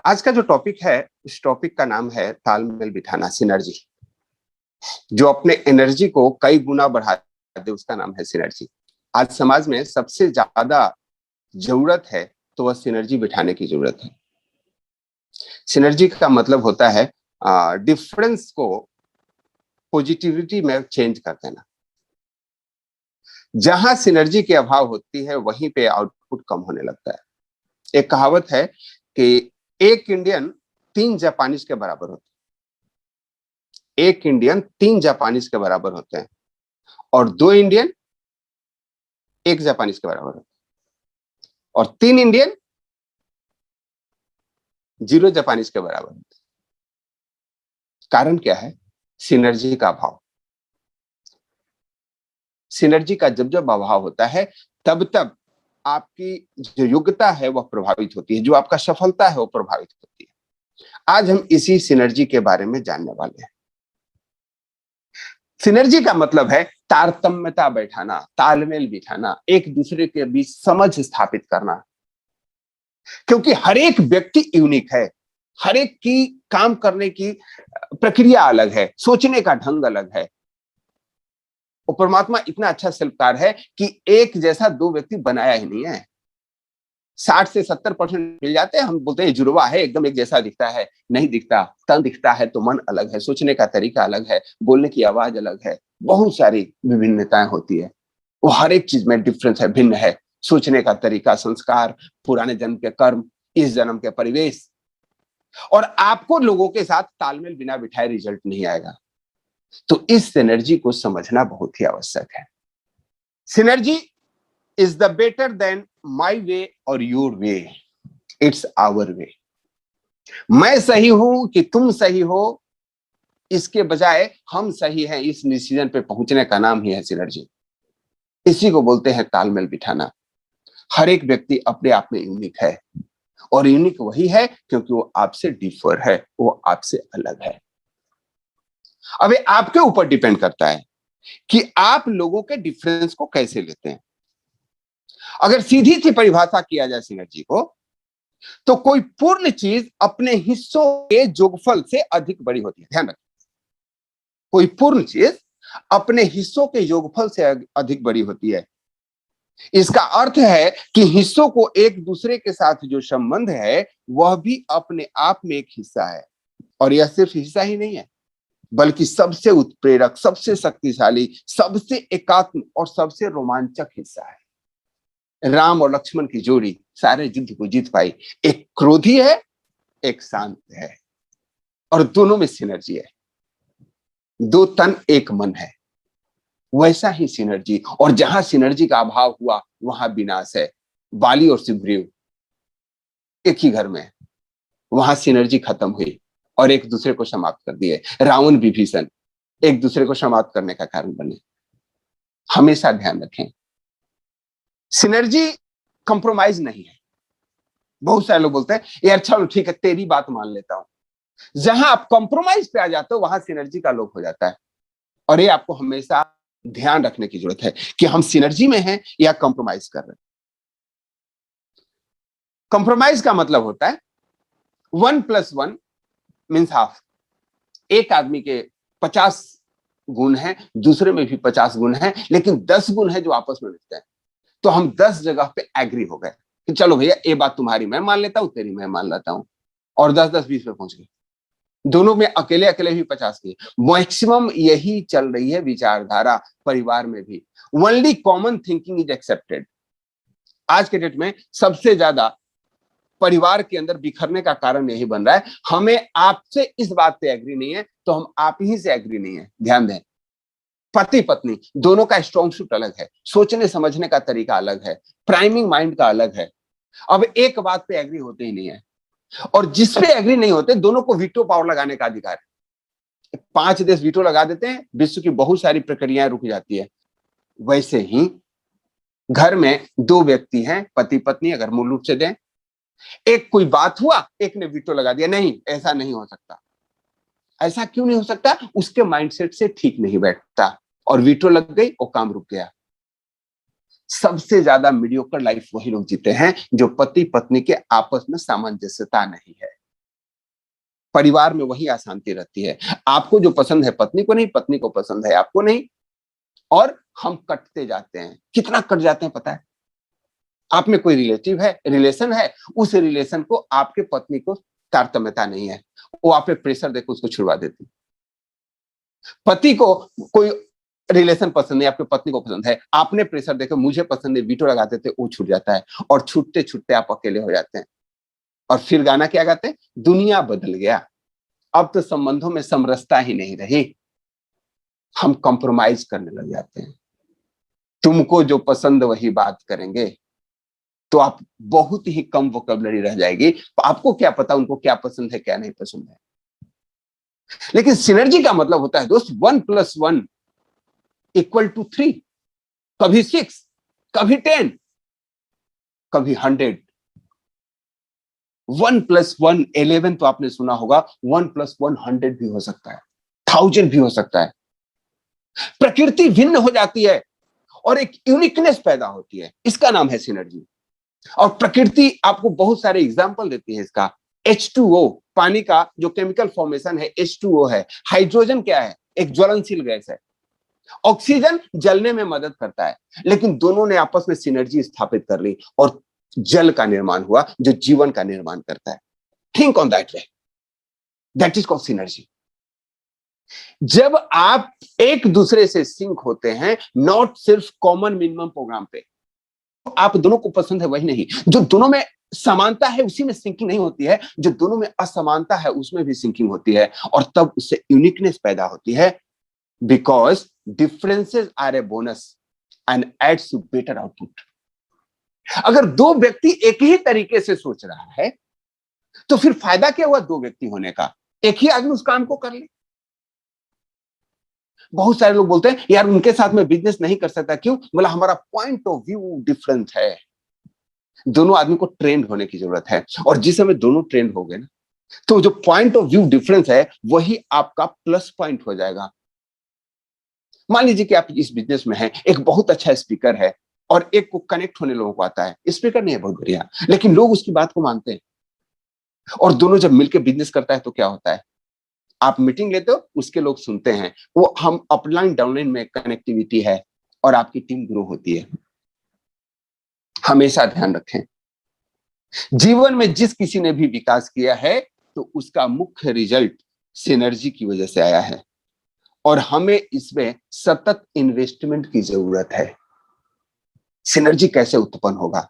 आज का जो टॉपिक है, इस टॉपिक का नाम है तालमेल बिठाना, सिनर्जी। जो अपने एनर्जी को कई गुना बढ़ा दे, उसका नाम है सिनर्जी। आज समाज में सबसे ज्यादा जरूरत है तो वह सिनर्जी बिठाने की जरूरत है। सिनर्जी का मतलब होता है डिफरेंस को पॉजिटिविटी में चेंज कर देना। जहां सिनर्जी की अभाव होती है वहीं पे आउटपुट कम होने लगता है। एक कहावत है कि एक इंडियन 3 जापानीज के बराबर होते हैं। एक इंडियन 3 जापानीज के बराबर होते हैं और 2 इंडियन 1 जापानीज के बराबर होते हैं और 3 इंडियन 0 जापानीज के बराबर होते हैं। कारण क्या है? सिनर्जी का अभाव। सिनर्जी का जब जब अभाव होता है तब तब आपकी जो योग्यता है वह प्रभावित होती है, जो आपका सफलता है वो प्रभावित होती है। आज हम इसी सिनर्जी के बारे में जानने वाले हैं। सिनर्जी का मतलब है तारतम्यता बैठाना, तालमेल बिठाना, एक दूसरे के बीच समझ स्थापित करना। क्योंकि हर एक व्यक्ति यूनिक है, हर एक की काम करने की प्रक्रिया अलग है, सोचने का ढंग अलग है। और परमात्मा इतना अच्छा शिल्पकार है कि एक जैसा दो व्यक्ति बनाया ही नहीं है। 60 से 70% मिल जाते हैं, हम बोलते हैं जुड़वा है, एकदम एक जैसा दिखता है। नहीं दिखता। तन दिखता है तो मन अलग है, सोचने का तरीका अलग है, बोलने की आवाज अलग है, बहुत सारी विभिन्नताएं होती है। वो हर एक चीज में डिफरेंस है, भिन्न है। सोचने का तरीका, संस्कार, पुराने जन्म के कर्म, इस जन्म के परिवेश। और आपको लोगों के साथ तालमेल बिना बिठाए रिजल्ट नहीं आएगा। तो इस एनर्जी को समझना बहुत ही आवश्यक है। Synergy is the better than my way और your way, it's our way. मैं सही हूं कि तुम सही हो, इसके बजाय हम सही हैं, इस डिसीजन पे पहुंचने का नाम ही है सिनर्जी। इसी को बोलते हैं तालमेल बिठाना। हर एक व्यक्ति अपने आप में यूनिक है और यूनिक वही है क्योंकि वो आपसे डिफर है, वो आपसे अलग है। अब ये आपके ऊपर डिपेंड करता है कि आप लोगों के डिफरेंस को कैसे लेते हैं। अगर सीधी सी परिभाषा किया जाए सिनर्जी को, तो कोई पूर्ण चीज अपने हिस्सों के योगफल से अधिक बड़ी होती है। ध्यान रखें, कोई पूर्ण चीज अपने हिस्सों के योगफल से अधिक बड़ी होती है। इसका अर्थ है कि हिस्सों को एक दूसरे के साथ जो संबंध है वह भी अपने आप में एक हिस्सा है। और यह सिर्फ हिस्सा ही नहीं है, बल्कि सबसे उत्प्रेरक, सबसे शक्तिशाली, सबसे एकात्म और सबसे रोमांचक हिस्सा है। राम और लक्ष्मण की जोड़ी सारे युद्ध को जीत पाई। एक क्रोधी है, एक शांत है, और दोनों में सिनर्जी है। 2 तन 1 मन है, वैसा ही सिनर्जी। और जहां सिनर्जी का अभाव हुआ वहां विनाश है। बाली और सुग्रीव एक ही घर में, वहां सिनर्जी खत्म हुई और एक दूसरे को समाप्त कर दिए। रावण विभीषण एक दूसरे को समाप्त करने का कारण बने। हमेशा ध्यान रखें, सिनर्जी कंप्रोमाइज नहीं है। बहुत सारे लोग बोलते हैं यार चलो ठीक है तेरी बात मान लेता हूं। जहां आप कंप्रोमाइज पे आ जाते हो वहां सिनर्जी का लोप हो जाता है। और ये आपको हमेशा ध्यान रखने की जरूरत है कि हम सिनर्जी में हैं या कंप्रोमाइज कर रहे हैं। कंप्रोमाइज का मतलब होता है 1 + 1 मीन्स हाफ। एक आदमी के 50 गुण हैं, दूसरे में भी 50 गुण हैं, लेकिन 10 गुण है जो आपस में मिलते हैं। तो हम 10 जगह पे एग्री हो गए कि चलो भैया ये बात तुम्हारी मैं मान लेता हूं, तेरी मैं मान लेता हूं, और 10-10 20 पे पहुंच गए। दोनों में अकेले अकेले भी 50 की। मैक्सिमम यही चल रही है विचारधारा परिवार में भी। Only common thinking is accepted. आज के डेट में सबसे ज्यादा परिवार के अंदर बिखरने का कारण यही बन रहा है, हमें आपसे इस बात पे एग्री नहीं है तो हम आप ही से एग्री नहीं है। ध्यान दें, पति पत्नी दोनों का स्ट्रॉन्ग सूट अलग है, सोचने समझने का तरीका अलग है, प्राइमिंग माइंड का अलग है। अब एक बात पे एग्री होते ही नहीं है, और जिसपे एग्री नहीं होते दोनों को वीटो पावर लगाने का अधिकार है। 5 देश वीटो लगा देते हैं, विश्व की बहुत सारी प्रक्रियाएं रुक जाती है। वैसे ही घर में 2 व्यक्ति हैं, पति पत्नी, अगर मूल रूप से दें, एक कोई बात हुआ, एक ने वीटो लगा दिया, नहीं ऐसा नहीं हो सकता। ऐसा क्यों नहीं हो सकता? उसके माइंडसेट से ठीक नहीं बैठता और वीटो लग गई और काम रुक गया। सबसे ज्यादा मीडियोकर लाइफ वही लोग जीते हैं जो पति पत्नी के आपस में सामंजस्यता नहीं है। परिवार में वही अशांति रहती है। आपको जो पसंद है पत्नी को नहीं, पत्नी को पसंद है आपको नहीं, और हम कटते जाते हैं। कितना कट जाते हैं पता है? आप में कोई रिलेटिव है, रिलेशन है, उस रिलेशन को आपके पत्नी को तारतम्यता नहीं है, वो आप पे प्रेशर देकर उसको छुड़वा देती। पति को कोई रिलेशन पसंद नहीं, आपके पत्नी को पसंद है, आपने प्रेशर देकर मुझे पसंद है वीटो लगा देते, वो छूट जाता है, और छूटते छूटते आप अकेले हो जाते हैं। और फिर गाना क्या गाते हैं? दुनिया बदल गया, अब तो संबंधों में समरसता ही नहीं रही, हम कॉम्प्रोमाइज करने लग जाते हैं। तुमको जो पसंद वही बात करेंगे, तो आप बहुत ही कम वोकैबुलरी रह जाएगी। तो आपको क्या पता उनको क्या पसंद है क्या नहीं पसंद है। लेकिन सिनर्जी का मतलब होता है दोस्त 1 + 1 = 3, कभी 6, कभी 10, कभी 100। 1 + 1 11 तो आपने सुना होगा, 1 + 1 100 भी हो सकता है, 1000 भी हो सकता है। प्रकृति भिन्न हो जाती है और एक यूनिकनेस पैदा होती है, इसका नाम है सिनर्जी। और प्रकृति आपको बहुत सारे एग्जाम्पल देती है इसका। H2O, पानी का जो केमिकल फॉर्मेशन है H2O है। हाइड्रोजन क्या है? एक ज्वलनशील गैस है। ऑक्सीजन जलने में मदद करता है, लेकिन दोनों ने आपस में सिनर्जी स्थापित कर ली और जल का निर्माण हुआ जो जीवन का निर्माण करता है। Think on that way, that is called synergy. जब आप एक दूसरे से सिंक होते हैं, नॉट सिर्फ कॉमन मिनिमम प्रोग्राम पे, आप दोनों को पसंद है वही नहीं, जो दोनों में समानता है उसी में सिंकिंग नहीं होती है, जो दोनों में असमानता है उसमें भी सिंकिंग होती है, और तब उससे यूनिकनेस पैदा होती है। Because differences are a bonus and adds to better output. अगर दो व्यक्ति एक ही तरीके से सोच रहा है तो फिर फायदा क्या हुआ दो व्यक्ति होने का? एक ही आदमी उस काम को कर ले। बहुत सारे लोग बोलते हैं यार उनके साथ में बिजनेस नहीं कर सकता, क्यों? बोला हमारा पॉइंट ऑफ व्यू डिफरेंट है। दोनों आदमी को ट्रेंड होने की जरूरत है, और जिस समय दोनों ट्रेंड हो गए ना, तो जो पॉइंट ऑफ व्यू डिफरेंस है वही आपका प्लस पॉइंट हो जाएगा। मान लीजिए कि आप इस बिजनेस में हैं, एक बहुत अच्छा स्पीकर है और एक को कनेक्ट होने लोगों को आता है। स्पीकर नहीं है बहुत बढ़िया, लेकिन लोग उसकी बात को मानते हैं, और दोनों जब मिलकर बिजनेस करता है तो क्या होता है? आप मीटिंग लेते हो, उसके लोग सुनते हैं, वो हम अपलाइन डाउनलाइन में कनेक्टिविटी है और आपकी टीम ग्रो होती है। हमेशा ध्यान रखें, जीवन में जिस किसी ने भी विकास किया है तो उसका मुख्य रिजल्ट सिनर्जी की वजह से आया है, और हमें इसमें सतत इन्वेस्टमेंट की जरूरत है। सिनर्जी कैसे उत्पन्न होगा?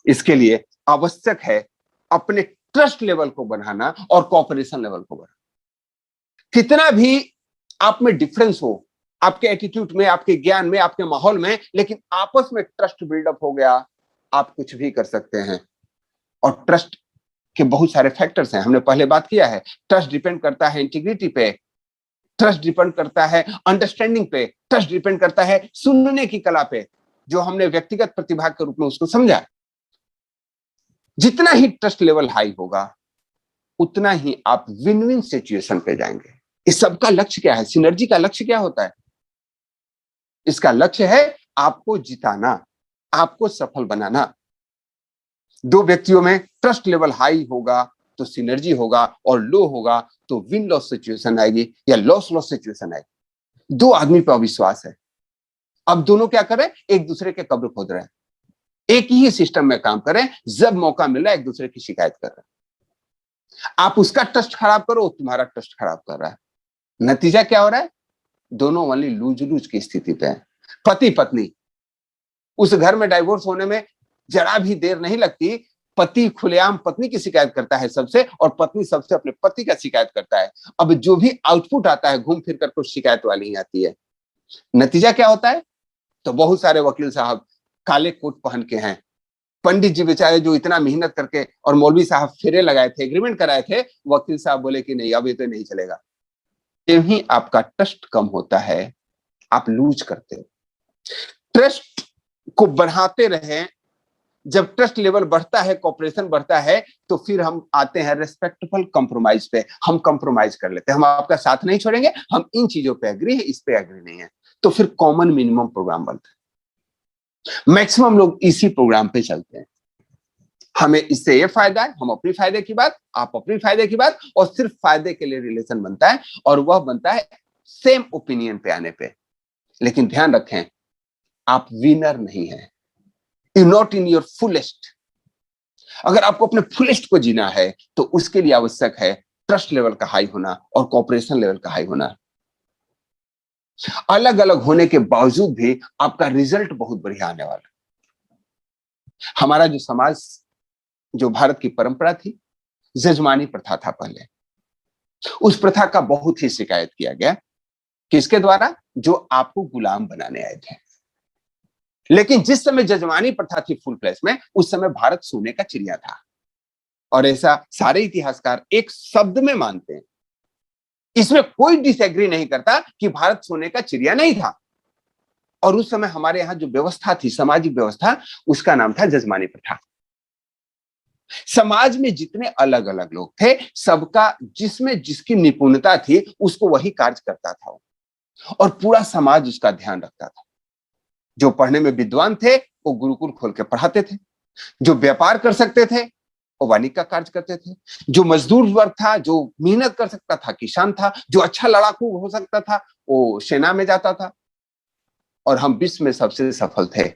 इसके लिए आवश्यक है अपने ट्रस्ट लेवल को बढ़ाना और कोऑपरेशन लेवल को बढ़ाना। कितना भी आप में डिफरेंस हो, आपके एटीट्यूड में, आपके ज्ञान में, आपके माहौल में, लेकिन आपस में ट्रस्ट बिल्डअप हो गया, आप कुछ भी कर सकते हैं। और ट्रस्ट के बहुत सारे फैक्टर्स हैं, हमने पहले बात किया है। ट्रस्ट डिपेंड करता है इंटीग्रिटी पे, ट्रस्ट डिपेंड करता है अंडरस्टैंडिंग पे, ट्रस्ट डिपेंड करता है सुनने की कला पे, जो हमने व्यक्तिगत प्रतिभा के रूप में उसको समझा। जितना ही ट्रस्ट लेवल हाई होगा उतना ही आप विन विन सिचुएशन पे जाएंगे। इस सबका लक्ष्य क्या है? सिनर्जी का लक्ष्य क्या होता है? इसका लक्ष्य है आपको जिताना, आपको सफल बनाना। दो व्यक्तियों में ट्रस्ट लेवल हाई होगा तो सिनर्जी होगा, और लो होगा तो विन लॉस सिचुएशन आएगी या लॉस लॉस सिचुएशन आएगी। दो आदमी पर अविश्वास है, अब दोनों क्या करें? एक दूसरे के कब्र खोद रहे हैं, एक ही सिस्टम में काम करें, जब मौका मिला एक दूसरे की शिकायत कर रहे हैं। आप उसका ट्रस्ट खराब करो, तुम्हारा ट्रस्ट खराब कर रहा है। नतीजा क्या हो रहा है? दोनों वाली लूज लूज की स्थिति पे है। पति पत्नी, उस घर में डाइवोर्स होने में जरा भी देर नहीं लगती। पति खुलेआम पत्नी की शिकायत करता है सबसे, और पत्नी सबसे अपने पति का शिकायत करता है। अब जो भी आउटपुट आता है घूम फिर कर कुछ शिकायत वाली ही आती है। नतीजा क्या होता है? तो बहुत सारे वकील साहब काले कोट पहन के हैं, पंडित जी बेचारे जो इतना मेहनत करके, और मौलवी साहब फेरे लगाए थे, एग्रीमेंट कराए थे, वकील साहब बोले कि नहीं अब ये तो नहीं चलेगा। ही आपका ट्रस्ट कम होता है, आप लूज करते हो। ट्रस्ट को बढ़ाते रहें। जब ट्रस्ट लेवल बढ़ता है, कोऑपरेशन बढ़ता है, तो फिर हम आते हैं रेस्पेक्टफुल कंप्रोमाइज पे। हम कंप्रोमाइज कर लेते हैं, हम आपका साथ नहीं छोड़ेंगे, हम इन चीजों पे एग्री है, इस पे एग्री नहीं है, तो फिर कॉमन मिनिमम प्रोग्राम बनता है। मैक्सिमम लोग इसी प्रोग्राम पे चलते हैं। हमें इससे ये फायदा है, हम अपनी फायदे की बात, आप अपनी फायदे की बात, और सिर्फ फायदे के लिए रिलेशन बनता है, और वह बनता है सेम ओपिनियन पे आने पे। लेकिन ध्यान रखें, आप विनर नहीं है, you not in your fullest. अगर आपको अपने फुलेस्ट को जीना है तो उसके लिए आवश्यक है ट्रस्ट लेवल का हाई होना और कॉपरेशन लेवल का हाई होना। अलग अलग होने के बावजूद भी आपका रिजल्ट बहुत बढ़िया आने वाला। हमारा जो समाज, जो भारत की परंपरा थी, जजमानी प्रथा था पहले, उस प्रथा का बहुत ही शिकायत किया गया, किसके द्वारा? जो आपको गुलाम बनाने आए थे। लेकिन जिस समय जजमानी प्रथा थी फुल फ्लैश में, उस समय भारत सोने का चिड़िया था, और ऐसा सारे इतिहासकार एक शब्द में मानते हैं, इसमें कोई डिसएग्री नहीं करता कि भारत सोने का चिड़िया नहीं था। और उस समय हमारे यहां जो व्यवस्था थी, सामाजिक व्यवस्था, उसका नाम था जजमानी प्रथा। समाज में जितने अलग अलग लोग थे, सबका जिसमें जिसकी निपुणता थी उसको वही कार्य करता था, और पूरा समाज उसका ध्यान रखता था। जो पढ़ने में विद्वान थे वो गुरुकुल खोल के पढ़ाते थे, जो व्यापार कर सकते थे वो वाणिज्य का कार्य करते थे, जो मजदूर वर्ग था, जो मेहनत कर सकता था किसान था, जो अच्छा लड़ाकू हो सकता था वो सेना में जाता था, और हम विश्व में सबसे सफल थे।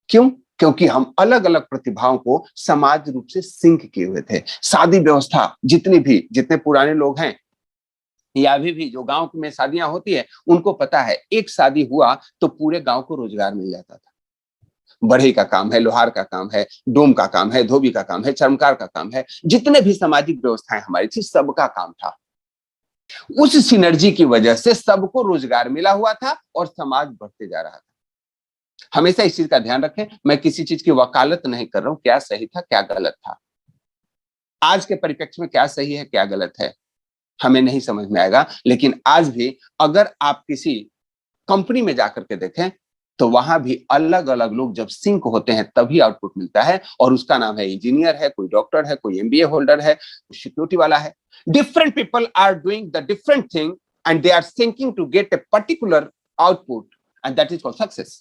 क्यों? क्योंकि हम अलग अलग प्रतिभाओं को समाज रूप से सिंक किए हुए थे। शादी व्यवस्था जितने पुराने लोग हैं, या अभी भी जो गांव में शादियां होती है, उनको पता है एक शादी हुआ तो पूरे गांव को रोजगार मिल जाता था। बढ़ई का काम है, लोहार का काम है, डोम का काम है, धोबी का काम है, चर्मकार का काम है, जितने भी सामाजिक व्यवस्थाएं हमारी थी, सबका काम था। उस सिनर्जी की वजह से सबको रोजगार मिला हुआ था और समाज बढ़ते जा रहा था। हमेशा इस चीज का ध्यान रखें, मैं किसी चीज की वकालत नहीं कर रहा हूं, क्या सही था क्या गलत था, आज के परिप्रेक्ष्य में क्या सही है क्या गलत है हमें नहीं समझ में आएगा। लेकिन आज भी अगर आप किसी कंपनी में जाकर के देखें तो वहां भी अलग अलग लोग जब सिंक होते हैं तभी आउटपुट मिलता है, और उसका नाम है इंजीनियर है, कोई डॉक्टर है, कोई एमबीए होल्डर है, सिक्योरिटी वाला है। Different people are doing the different thing and they are syncing to get a particular output, and that is called success.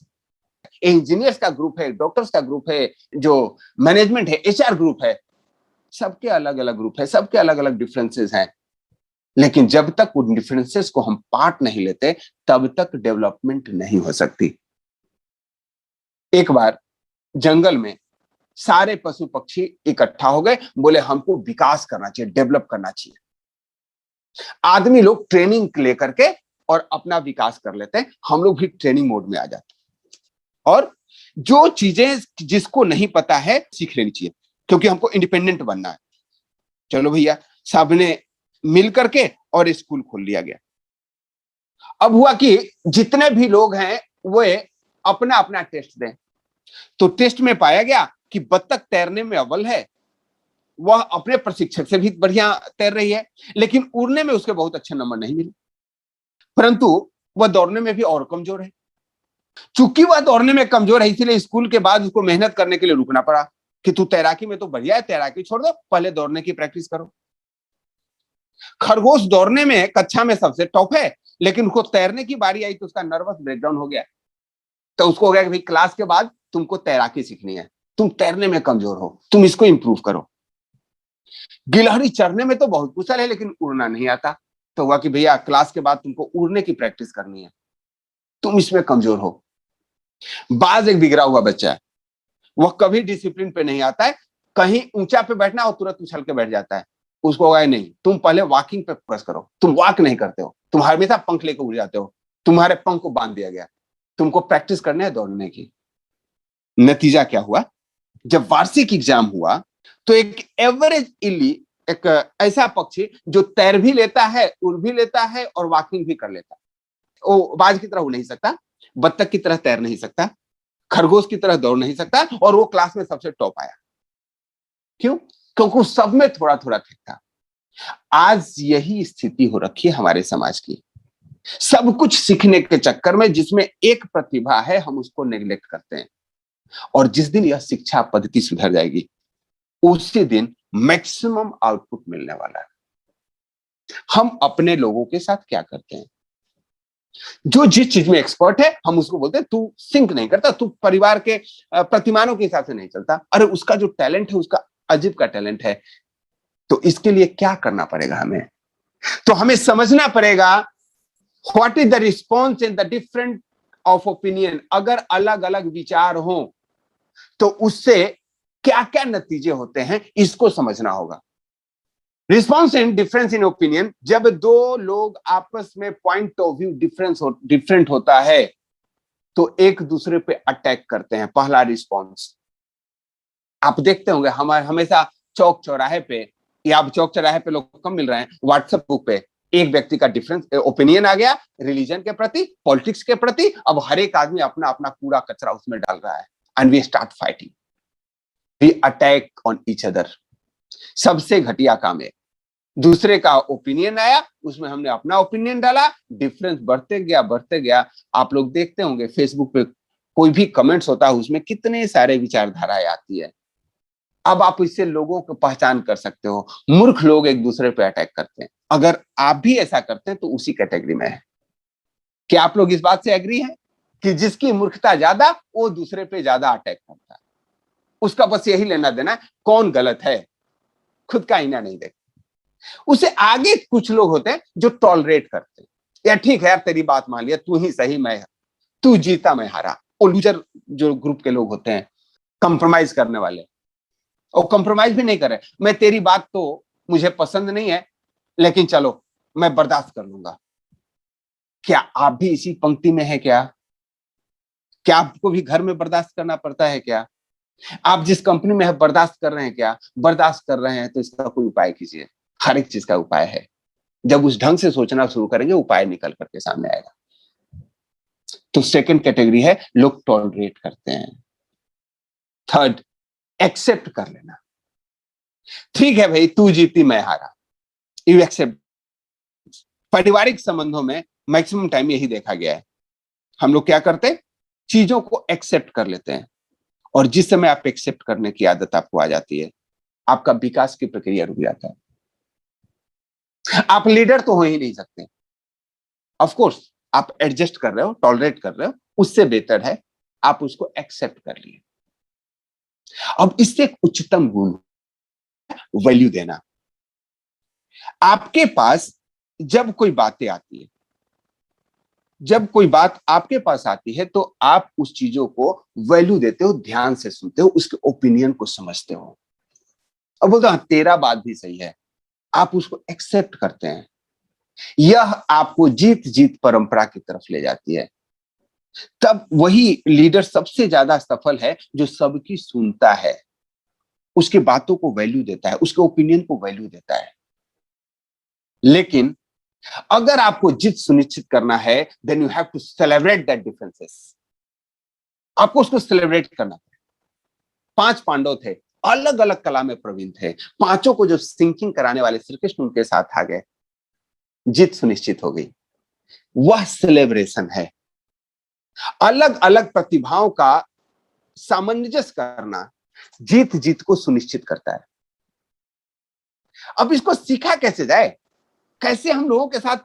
Engineers का ग्रुप है, डॉक्टर्स का ग्रुप है, जो मैनेजमेंट है, एचआर ग्रुप है, सबके अलग अलग ग्रुप है, सबके अलग अलग डिफरेंसेस हैं। लेकिन जब तक उन डिफरेंसेस को हम पार्ट नहीं लेते तब तक डेवलपमेंट नहीं हो सकती। एक बार जंगल में सारे पशु पक्षी इकट्ठा हो गए, बोले हमको विकास करना चाहिए, डेवलप करना चाहिए। आदमी लोग ट्रेनिंग लेकर के और अपना विकास कर लेते हैं, हम लोग भी ट्रेनिंग मोड में आ जाते हैं, और जो चीजें जिसको नहीं पता है सीख लेनी चाहिए, क्योंकि हमको इंडिपेंडेंट बनना है। चलो भैया, सबने मिल करके और स्कूल खोल लिया गया। अब हुआ कि जितने भी लोग हैं वो अपना अपना टेस्ट दें, तो टेस्ट में पाया गया कि बत्तख तैरने में अव्वल है, वह अपने प्रशिक्षक से भी बढ़िया तैर रही है, लेकिन उड़ने में उसके बहुत अच्छे नंबर नहीं मिले, परंतु वह दौड़ने में भी और कमजोर है। चूंकि वह दौड़ने में कमजोर है, इसीलिए स्कूल के बाद उसको मेहनत करने के लिए रुकना पड़ा कि तू तैराकी में तो बढ़िया है, तैराकी छोड़ दो, पहले दौड़ने की प्रैक्टिस करो। खरगोश दौड़ने में कक्षा में सबसे टॉप है, लेकिन उसको तैरने की बारी आई तो उसका नर्वस ब्रेकडाउन हो गया। तो उसको हो गया कि भाई क्लास के बाद तुमको तैराकी सीखनी है, तुम तैरने में कमजोर हो, तुम इसको इंप्रूव करो। गिलहरी चढ़ने में तो बहुत कुशल है लेकिन उड़ना नहीं आता, तो हुआ कि भैया क्लास के बाद तुमको उड़ने की प्रैक्टिस करनी है, तुम इसमें कमजोर हो। बाज एक बिगड़ा हुआ बच्चा है, वह कभी डिसिप्लिन पे नहीं आता है, कहीं ऊंचा पे बैठना हो तुरंत उछल के बैठ जाता है। उसको होगा नहीं, तुम पहले वॉकिंग पे फोकस करो, तुम वॉक नहीं करते हो, तुम हमेशा पंख लेकर उड़ जाते हो, तुम्हारे पंख को बांध दिया गया, तुमको प्रैक्टिस करने है दौड़ने की। नतीजा क्या हुआ? जब वार्षिक एग्जाम हुआ तो एक एवरेज इली, एक ऐसा पक्षी जो तैर भी लेता है, उड़ भी लेता है और वॉकिंग भी कर लेता है, वो बाज की तरह उड़ नहीं सकता, बत्तख की तरह तैर नहीं सकता, खरगोश की तरह दौड़ नहीं सकता, और वो क्लास में सबसे टॉप आया। क्यों? क्योंकि सब में थोड़ा थोड़ा ठीक था। आज यही स्थिति हो रखी है हमारे समाज की, सब कुछ सीखने के चक्कर में जिसमें एक प्रतिभा है हम उसको नेग्लेक्ट करते हैं, और जिस दिन यह शिक्षा पद्धति सुधर जाएगी उसी दिन मैक्सिमम आउटपुट मिलने वाला है। हम अपने लोगों के साथ क्या करते हैं? जो जिस चीज में एक्सपर्ट है हम उसको बोलते हैं तू सिंक नहीं करता, तू परिवार के प्रतिमानों के हिसाब से नहीं चलता। अरे उसका जो टैलेंट है, उसका अजीब का टैलेंट है। तो इसके लिए क्या करना पड़ेगा हमें? तो हमें समझना पड़ेगा what is the response in the different of opinion. अगर अलग अलग विचार हो तो उससे क्या क्या नतीजे होते हैं, इसको समझना होगा। Response in difference in opinion, जब दो लोग आपस में पॉइंट ऑफ व्यू डिफरेंट होता है तो एक दूसरे पे अटैक करते हैं। पहला रिस्पॉन्स आप देखते होंगे, हमारे हमेशा चौक चौराहे पे, या अब चौक चौराहे पे लोग कम मिल रहे हैं, व्हाट्सएप ग्रुप पे एक व्यक्ति का डिफरेंस ओपिनियन आ गया रिलीजन के प्रति, पॉलिटिक्स के प्रति। अब हर एक आदमी अपना अपना कूड़ा कचरा उसमें डाल रहा है and we start fighting, we attack on each other. सबसे घटिया काम है, दूसरे का ओपिनियन आया, उसमें हमने अपना ओपिनियन डाला, डिफरेंस बढ़ते गया। आप लोग देखते होंगे फेसबुक पे कोई भी कमेंट्स होता है, उसमें कितने सारे विचारधाराएं आती है। अब आप इससे लोगों को पहचान कर सकते हो, मूर्ख लोग एक दूसरे पे अटैक करते हैं। अगर आप भी ऐसा करते हैं तो उसी कैटेगरी में है। क्या आप लोग इस बात से एग्री हैं कि जिसकी मूर्खता ज्यादा वो दूसरे पे ज्यादा अटैक करता है? उसका बस यही लेना देना है कौन गलत है, खुद का आईना नहीं देखते। उसे आगे कुछ लोग होते हैं जो टॉलरेट करते हैं, या ठीक है यार तेरी बात मान लिया, तू ही सही, मैं, तू जीता मैं हारा। वो लूजर जो ग्रुप के लोग होते हैं, कंप्रोमाइज करने वाले, और कंप्रोमाइज भी नहीं करे, मैं तेरी बात तो मुझे पसंद नहीं है लेकिन चलो मैं बर्दाश्त कर लूंगा। क्या आप भी इसी पंक्ति में है क्या? क्या आपको भी घर में बर्दाश्त करना पड़ता है क्या? आप जिस कंपनी में है बर्दाश्त कर रहे हैं क्या? बर्दाश्त कर रहे हैं तो इसका कोई उपाय कीजिए। हर एक चीज का उपाय है। जब उस ढंग से सोचना शुरू करेंगे उपाय निकल करके सामने आएगा। तो सेकंड कैटेगरी है लोग टॉलरेट करते हैं। थर्ड, एक्सेप्ट कर लेना। ठीक है भाई, तू जीती मैं हारा, यू एक्सेप्ट। पारिवारिक संबंधों में मैक्सिमम टाइम यही देखा गया है। हम लोग क्या करते हैं, चीजों को एक्सेप्ट कर लेते हैं, और जिस समय आप एक्सेप्ट करने की आदत आपको आ जाती है, आपका विकास की प्रक्रिया रुक जाता है। आप लीडर तो हो ही नहीं सकते। ऑफ कोर्स आप एडजस्ट कर रहे हो, टॉलरेट कर रहे हो, उससे बेहतर है आप उसको एक्सेप्ट कर लिए। अब इससे एक उच्चतम गुण, वैल्यू देना। आपके पास जब कोई बातें आती है, जब कोई बात आपके पास आती है तो आप उस चीजों को वैल्यू देते हो, ध्यान से सुनते हो, उसके ओपिनियन को समझते हो, और बोलते हो हाँ तेरा बात भी सही है, आप उसको एक्सेप्ट करते हैं। यह आपको जीत जीत परंपरा की तरफ ले जाती है। तब वही लीडर सबसे ज्यादा सफल है जो सबकी सुनता है, उसकी बातों को वैल्यू देता है, उसके ओपिनियन को वैल्यू देता है। लेकिन अगर आपको जीत सुनिश्चित करना है, then you have to celebrate that differences. आपको उसको सेलिब्रेट करना है। 5 पांडव थे, अलग अलग कला में प्रवीण थे, पांचों को जो सिंकिंग कराने वाले श्री कृष्ण उनके साथ आ गए, जीत सुनिश्चित हो गई। वह सेलिब्रेशन है। अलग अलग प्रतिभाओं का सामंजस्य करना जीत जीत को सुनिश्चित करता है। अब इसको सीखा कैसे जाए, कैसे हम लोगों के साथ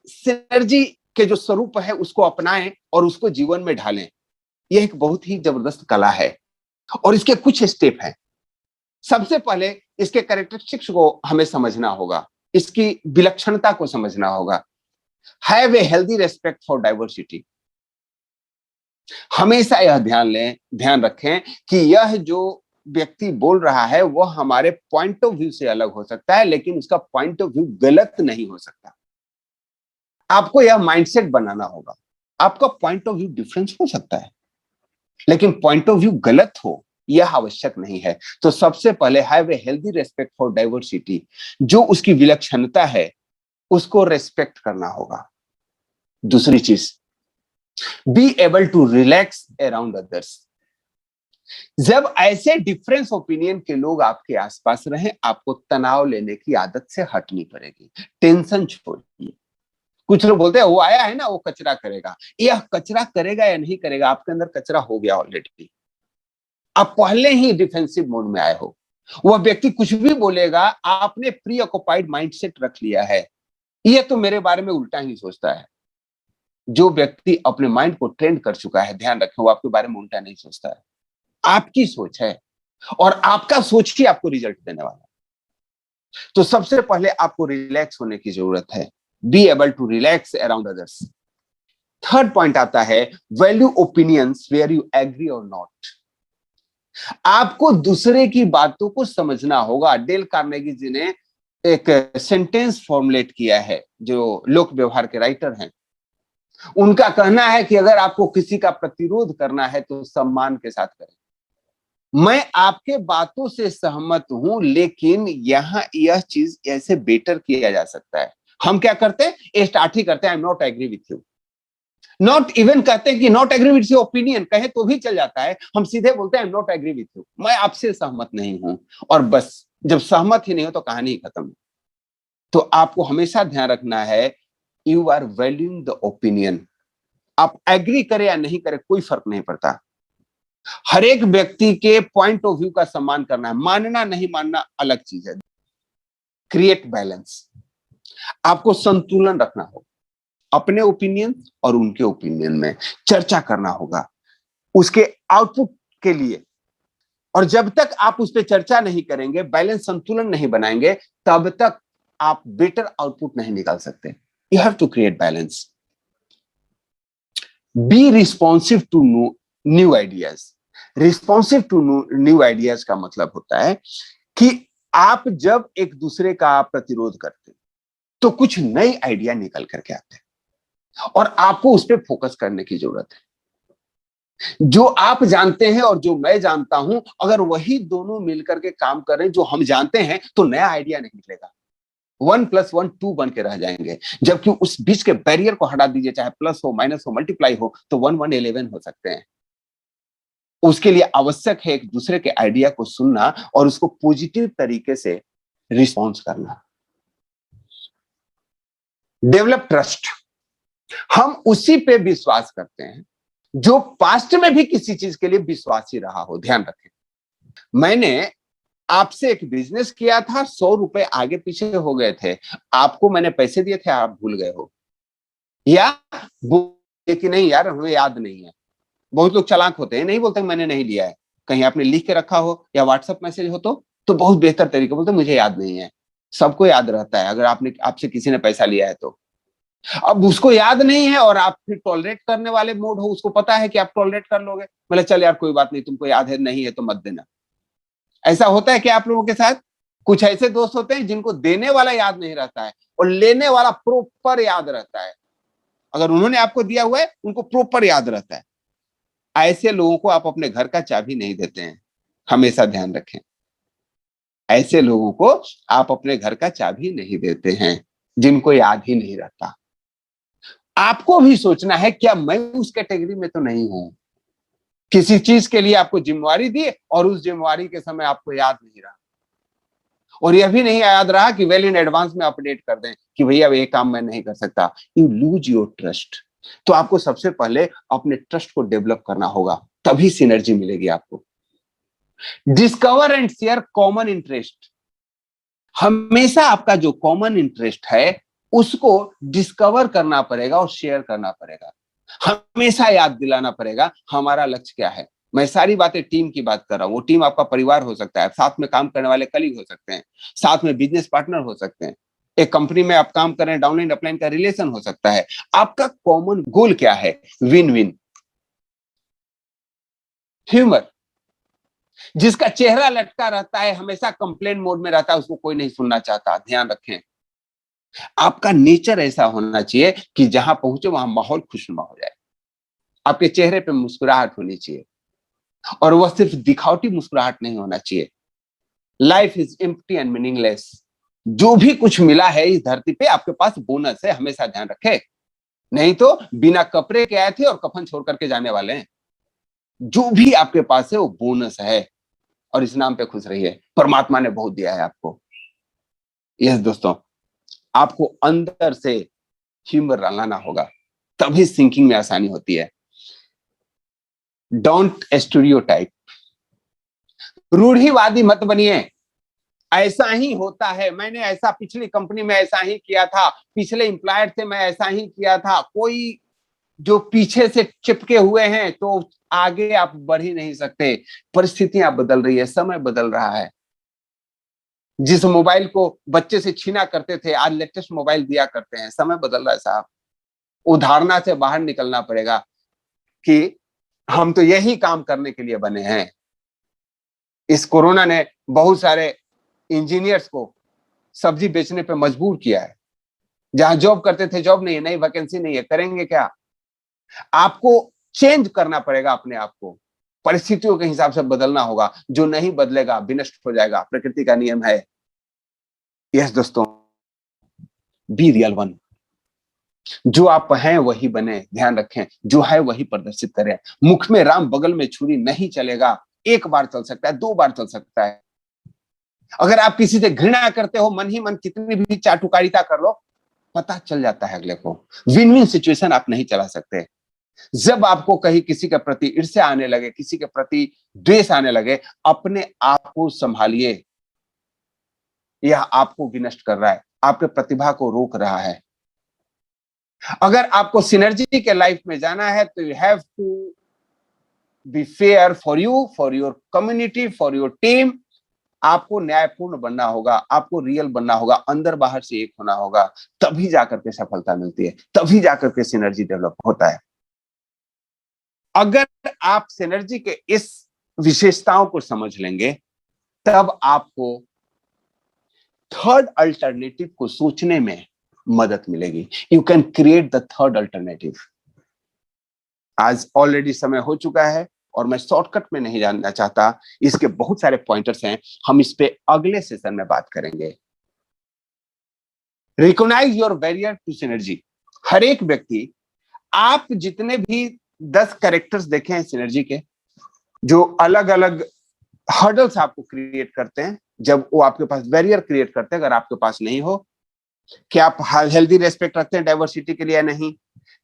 सिनर्जी के जो स्वरूप है उसको अपनाएं और उसको जीवन में ढालें। यह एक बहुत ही जबरदस्त कला है और इसके कुछ स्टेप हैं। सबसे पहले इसके कैरेक्टरिस्टिक्स को हमें समझना होगा, इसकी विलक्षणता को समझना होगा। Have a healthy respect for diversity. हमेशा यह ध्यान रखें कि यह जो व्यक्ति बोल रहा है वह हमारे पॉइंट ऑफ व्यू से अलग हो सकता है, लेकिन उसका पॉइंट ऑफ व्यू गलत नहीं हो सकता। आपको यह माइंडसेट बनाना होगा। आपका पॉइंट ऑफ व्यू डिफरेंस हो सकता है, लेकिन पॉइंट ऑफ व्यू गलत हो यह आवश्यक नहीं है। तो सबसे पहले have a healthy respect for diversity. जो उसकी विलक्षणता है उसको रेस्पेक्ट करना होगा। दूसरी चीज, be able to relax around others. जब ऐसे डिफरेंस ओपिनियन के लोग आपके आसपास रहें, आपको तनाव लेने की आदत से हटनी पड़ेगी। टेंशन छोड़िए। कुछ लोग बोलते हैं वो आया है ना वो कचरा करेगा। यह कचरा करेगा या नहीं करेगा, आपके अंदर कचरा हो गया ऑलरेडी। आप पहले ही डिफेंसिव मोड में आए हो। वह व्यक्ति कुछ भी बोलेगा, आपने प्री ऑक्युपाइड माइंडसेट रख लिया है, यह तो मेरे बारे में उल्टा ही सोचता है। जो व्यक्ति अपने माइंड को ट्रेंड कर चुका है, ध्यान रखें, वो आपके बारे में उल्टा नहीं सोचता है। आपकी सोच है और आपका सोच ही आपको रिजल्ट देने वाला है। तो सबसे पहले आपको रिलैक्स होने की जरूरत है। Be able to relax around others. Third point आता है value opinions where you agree or not. आपको दूसरे की बातों को समझना होगा। डेल कार्नेगी जी ने एक सेंटेंस फॉर्मुलेट किया है, जो लोक व्यवहार के राइटर हैं। उनका कहना है कि अगर आपको किसी का प्रतिरोध करना है तो सम्मान के साथ करें। मैं आपके बातों से सहमत हूं, लेकिन यहां यह चीज ऐसे बेटर किया जा सकता है। हम क्या करते हैं, स्टार्ट ही करते हैं I am not agree with you. Not even कहते हैं कि not agree with your opinion, कहे तो भी चल जाता है। हम सीधे बोलते हैं I am not agree with you, मैं आपसे सहमत नहीं हूं। और बस, जब सहमत ही नहीं हो तो कहानी ही खत्म। तो आपको हमेशा ध्यान रखना है, you are valuing the opinion. आप एग्री करें या नहीं करें, कोई फर्क नहीं पड़ता। हर एक व्यक्ति के पॉइंट ऑफ व्यू का सम्मान करना है। मानना नहीं मानना अलग चीज है। Create balance. आपको संतुलन रखना होगा। अपने ओपिनियन और उनके ओपिनियन में चर्चा करना होगा उसके आउटपुट के लिए। और जब तक आप उस पर चर्चा नहीं करेंगे, बैलेंस संतुलन नहीं बनाएंगे, तब तक आप बेटर आउटपुट नहीं निकाल सकते। You have to create balance. Be responsive to new ideas. Responsive to new ideas का मतलब होता है कि आप जब एक दूसरे का प्रतिरोध करते तो कुछ नए आइडिया निकल करके आते हैं और आपको उस पर फोकस करने की जरूरत है। जो आप जानते हैं और जो मैं जानता हूं, अगर वही दोनों मिलकर के काम करें जो हम जानते हैं, तो नया आइडिया नहीं निकलेगा। 1+1 2 बन के रह जाएंगे। जबकि उस बीच के बैरियर को हटा दीजिए, चाहे प्लस हो, माइनस हो, मल्टीप्लाई हो, तो 1 1 11 हो सकते हैं। उसके लिए आवश्यक है एक दूसरे के आइडिया को सुनना और उसको पॉजिटिव तरीके से रिस्पॉन्स करना। Develop trust. हम उसी पे विश्वास करते हैं जो पास्ट में भी किसी चीज के लिए विश्वासी रहा हो। ध्यान रखें, मैंने आपसे एक बिजनेस किया था, 100 रुपए आगे पीछे हो गए थे, आपको मैंने पैसे दिए थे, आप भूल गए हो, या बोले कि नहीं यार हमें याद नहीं है। बहुत लोग चालाक होते हैं, नहीं बोलते मैंने नहीं लिया है। कहीं आपने लिख के रखा हो या व्हाट्सएप मैसेज हो तो बहुत बेहतर तरीके बोलते मुझे याद नहीं है। सबको याद रहता है अगर आपसे किसी ने पैसा लिया है तो। अब उसको याद नहीं है और आप फिर टॉलरेट करने वाले मोड हो, उसको पता है कि आप टॉलरेट कर लोगे, मतलब चल यार कोई बात नहीं, तुमको याद है नहीं है तो मत देना। ऐसा होता है क्या आप लोगों के साथ? कुछ ऐसे दोस्त होते हैं जिनको देने वाला याद नहीं रहता है और लेने वाला प्रॉपर याद रहता है। अगर उन्होंने आपको दिया हुआ है, उनको प्रॉपर याद रहता है। ऐसे लोगों को आप अपने घर का चाबी नहीं देते हैं, हमेशा ध्यान रखें। ऐसे लोगों को आप अपने घर का चाबी नहीं देते हैं जिनको याद ही नहीं रहता। आपको भी सोचना है, क्या मैं उस कैटेगरी में तो नहीं हूं? किसी चीज के लिए आपको जिम्मेवारी दी और उस जिम्मेवारी के समय आपको याद नहीं रहा, और यह भी नहीं याद रहा कि वेल इन एडवांस में अपडेट कर दें कि भैया ये काम मैं नहीं कर सकता। You lose your trust. तो आपको सबसे पहले अपने ट्रस्ट को डेवलप करना होगा, तभी सिनर्जी मिलेगी आपको। Discover and share common interest. हमेशा आपका जो कॉमन इंटरेस्ट है उसको डिस्कवर करना पड़ेगा और शेयर करना पड़ेगा। हमेशा याद दिलाना पड़ेगा हमारा लक्ष्य क्या है। मैं सारी बातें टीम की बात कर रहा हूं। वो टीम आपका परिवार हो सकता है, साथ में काम करने वाले कलीग हो सकते हैं, साथ में बिजनेस पार्टनर हो सकते हैं, एक कंपनी में आप काम कर रहे हैं, डाउनलाइन अपलाइन का रिलेशन हो सकता है। आपका कॉमन गोल क्या है? Win win. ह्यूमर। जिसका चेहरा लटका रहता है, हमेशा कंप्लेन मोड में रहता है, उसको कोई नहीं सुनना चाहता। ध्यान रखें, आपका नेचर ऐसा होना चाहिए कि जहां पहुंचे वहां माहौल खुशनुमा हो जाए। आपके चेहरे पे मुस्कुराहट होनी चाहिए और वह सिर्फ दिखावटी मुस्कुराहट नहीं होना चाहिए। Life is empty and meaningless. जो भी कुछ मिला है इस धरती पे आपके पास बोनस है, हमेशा ध्यान रखे। नहीं तो बिना कपड़े के आए थे और कफन छोड़ करके जाने वाले हैं। जो भी आपके पास है वो बोनस है और इस नाम पे खुश रहिए। परमात्मा ने बहुत दिया है आपको। यस दोस्तों, आपको अंदर से ह्यूमर लाना होगा, तभी सिंकिंग में आसानी होती है। Don't stereotype. रूढ़िवादी मत बनिए। ऐसा ही होता है, मैंने ऐसा पिछली कंपनी में ऐसा ही किया था, पिछले एम्प्लॉयर थे मैं ऐसा ही किया था। कोई जो पीछे से चिपके हुए हैं तो आगे आप बढ़ ही नहीं सकते। परिस्थितियां बदल रही है, समय बदल रहा है। जिस मोबाइल को बच्चे से छीना करते थे, आज लेटेस्ट मोबाइल दिया करते हैं। समय बदल रहा है साहब। उदाहरणा से बाहर निकलना पड़ेगा कि हम तो यही काम करने के लिए बने हैं। इस कोरोना ने बहुत सारे इंजीनियर्स को सब्जी बेचने पे मजबूर किया है। जहां जॉब करते थे, जॉब नहीं है, नई वैकेंसी नहीं है, करेंगे क्या? आपको चेंज करना पड़ेगा अपने आप को, परिस्थितियों के हिसाब से बदलना होगा। जो नहीं बदलेगा विनष्ट हो जाएगा, प्रकृति का नियम है। यस दोस्तों, बी रियल वन। जो आप हैं वही बने, ध्यान रखें। जो है वही प्रदर्शित करें। मुख में राम बगल में छुरी नहीं चलेगा। एक बार चल सकता है, 2 बार चल सकता है। अगर आप किसी से घृणा करते हो, मन ही मन कितनी भी चाटुकारिता कर लो, पता चल जाता है अगले को। विन विन सिचुएशन आप नहीं चला सकते। जब आपको कहीं किसी के प्रति ईर्ष्या आने लगे, किसी के प्रति द्वेष आने लगे, अपने आप को संभालिए। यह आपको विनष्ट कर रहा है, आपके प्रतिभा को रोक रहा है। अगर आपको सिनर्जी के लाइफ में जाना है तो you have to be fair for you, for your community, for your team. आपको न्यायपूर्ण बनना होगा, आपको रियल बनना होगा, अंदर बाहर से एक होना होगा। तभी जाकर के सफलता मिलती है, तभी जाकर के सिनर्जी डेवलप होता है। अगर आप सिनर्जी के इस विशेषताओं को समझ लेंगे, तब आपको थर्ड अल्टरनेटिव को सोचने में मदद मिलेगी। You can create the third alternative. आज ऑलरेडी समय हो चुका है और मैं शॉर्टकट में नहीं जानना चाहता। इसके बहुत सारे पॉइंटर्स हैं, हम इस पे अगले सेशन में बात करेंगे। Recognise your barrier to synergy. हर एक व्यक्ति, आप जितने भी 10 कैरेक्टर्स देखे हैं सिनर्जी के, जो अलग अलग हर्डल्स आपको क्रिएट करते हैं, जब वो आपके पास बैरियर क्रिएट करते हैं, अगर आपके पास नहीं हो, क्या आप हेल्दी रेस्पेक्ट रखते हैं डाइवर्सिटी के लिए या नहीं?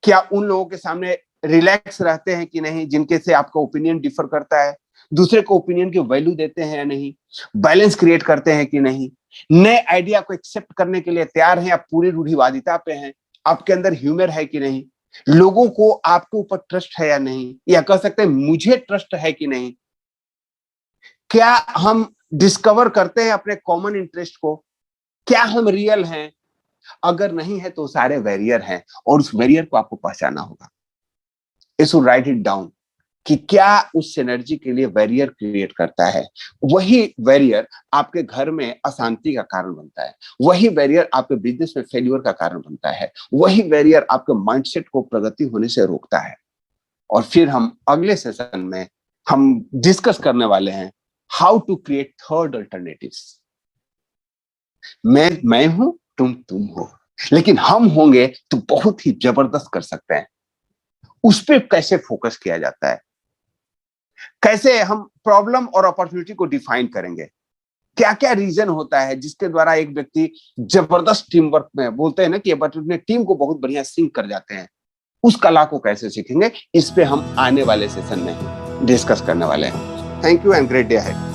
क्या उन लोगों के सामने रिलैक्स रहते हैं कि नहीं जिनके से आपका ओपिनियन डिफर करता है? दूसरे को ओपिनियन की वैल्यू देते हैं या नहीं? बैलेंस क्रिएट करते हैं कि नहीं? नए आइडिया को एक्सेप्ट करने के लिए तैयार हैं या पूरी रूढ़िवादिता पे हैं? आपके अंदर ह्यूमर है कि नहीं? लोगों को आपके ऊपर ट्रस्ट है या नहीं, या कह सकते हैं मुझे ट्रस्ट है कि नहीं? क्या हम डिस्कवर करते हैं अपने कॉमन इंटरेस्ट को? क्या हम रियल हैं? अगर नहीं है तो सारे बैरियर हैं, और उस बैरियर को आपको पहचानना होगा। इसको राइट इट डाउन कि क्या उस एनर्जी के लिए बैरियर क्रिएट करता है। वही बैरियर आपके घर में अशांति का कारण बनता है, वही बैरियर आपके बिजनेस में फेल्यूर का कारण बनता है, वही बैरियर आपके माइंडसेट को प्रगति होने से रोकता है। और फिर हम अगले सेशन में हम डिस्कस करने वाले हैं how to create third alternatives. मैं हूं, तुम हो, लेकिन हम होंगे तो बहुत ही जबरदस्त कर सकते हैं। उस पर कैसे फोकस किया जाता है, कैसे हम प्रॉब्लम और अपॉर्चुनिटी को डिफाइन करेंगे, क्या क्या रीजन होता है जिसके द्वारा एक व्यक्ति जबरदस्त टीम वर्क में, बोलते हैं ना कि अपने टीम को बहुत बढ़िया सिंक कर जाते हैं, उस कला को कैसे सीखेंगे, इस पे हम आने वाले सेशन में डिस्कस करने वाले हैं। Thank you and great day है।